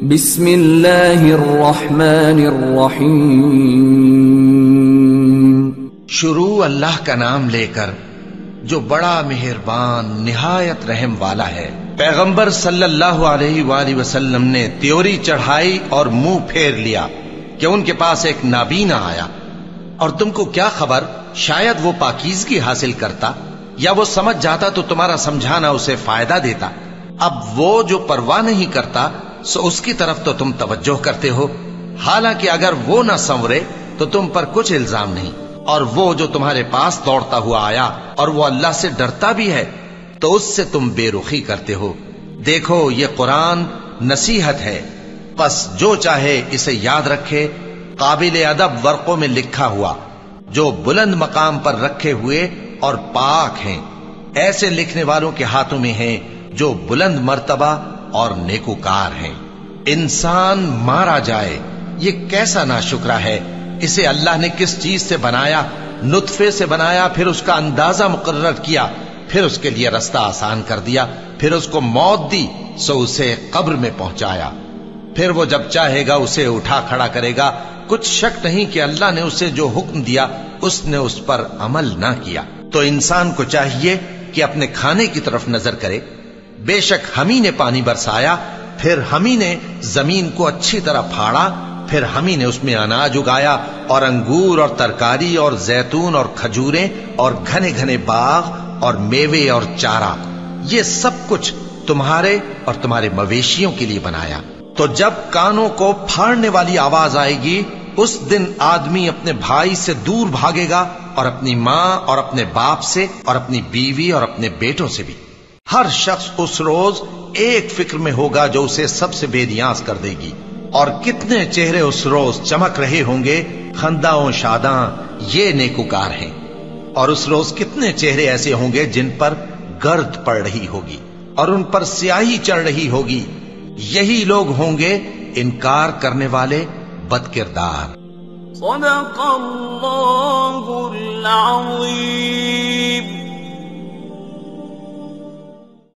بسم اللہ الرحمن الرحیم، شروع اللہ کا نام لے کر جو بڑا مہربان نہایت رحم والا ہے۔ پیغمبر صلی اللہ علیہ وآلہ وسلم نے تیوری چڑھائی اور منہ پھیر لیا کہ ان کے پاس ایک نابینا آیا، اور تم کو کیا خبر، شاید وہ پاکیزگی حاصل کرتا یا وہ سمجھ جاتا تو تمہارا سمجھانا اسے فائدہ دیتا۔ اب وہ جو پرواہ نہیں کرتا سو اس کی طرف تو تم توجہ کرتے ہو، حالانکہ اگر وہ نہ سنورے تو تم پر کچھ الزام نہیں۔ اور وہ جو تمہارے پاس دوڑتا ہوا آیا اور وہ اللہ سے ڈرتا بھی ہے تو اس سے تم بے رخی کرتے ہو۔ دیکھو یہ قرآن نصیحت ہے، پس جو چاہے اسے یاد رکھے، قابل ادب ورقوں میں لکھا ہوا، جو بلند مقام پر رکھے ہوئے اور پاک ہیں، ایسے لکھنے والوں کے ہاتھوں میں ہیں جو بلند مرتبہ اور نیکوکار ہیں۔ انسان مارا جائے، یہ کیسا ناشکرا ہے، اسے اللہ نے کس چیز سے بنایا؟ نطفے سے بنایا، پھر اس کا اندازہ مقرر کیا، پھر اس کے لیے رستہ آسان کر دیا، پھر اس کو موت دی سو اسے قبر میں پہنچایا، پھر وہ جب چاہے گا اسے اٹھا کھڑا کرے گا۔ کچھ شک نہیں کہ اللہ نے اسے جو حکم دیا اس نے اس پر عمل نہ کیا۔ تو انسان کو چاہیے کہ اپنے کھانے کی طرف نظر کرے۔ بے شک ہم ہی نے پانی برسایا، پھر ہم ہی نے زمین کو اچھی طرح پھاڑا، پھر ہم ہی نے اس میں اناج اگایا اور انگور اور ترکاری اور زیتون اور کھجوریں اور گھنے گھنے باغ اور میوے اور چارہ، یہ سب کچھ تمہارے اور تمہارے مویشیوں کے لیے بنایا۔ تو جب کانوں کو پھاڑنے والی آواز آئے گی اس دن آدمی اپنے بھائی سے دور بھاگے گا، اور اپنی ماں اور اپنے باپ سے اور اپنی بیوی اور اپنے بیٹوں سے بھی۔ ہر شخص اس روز ایک فکر میں ہوگا جو اسے سب سے بے نیاز کر دے گی۔ اور کتنے چہرے اس روز چمک رہے ہوں گے، خنداں و شاداں، یہ نیکوکار ہیں۔ اور اس روز کتنے چہرے ایسے ہوں گے جن پر گرد پڑ رہی ہوگی اور ان پر سیاہی چڑھ رہی ہوگی، یہی لوگ ہوں گے انکار کرنے والے بد کردار۔ صدق اللہ العظیم۔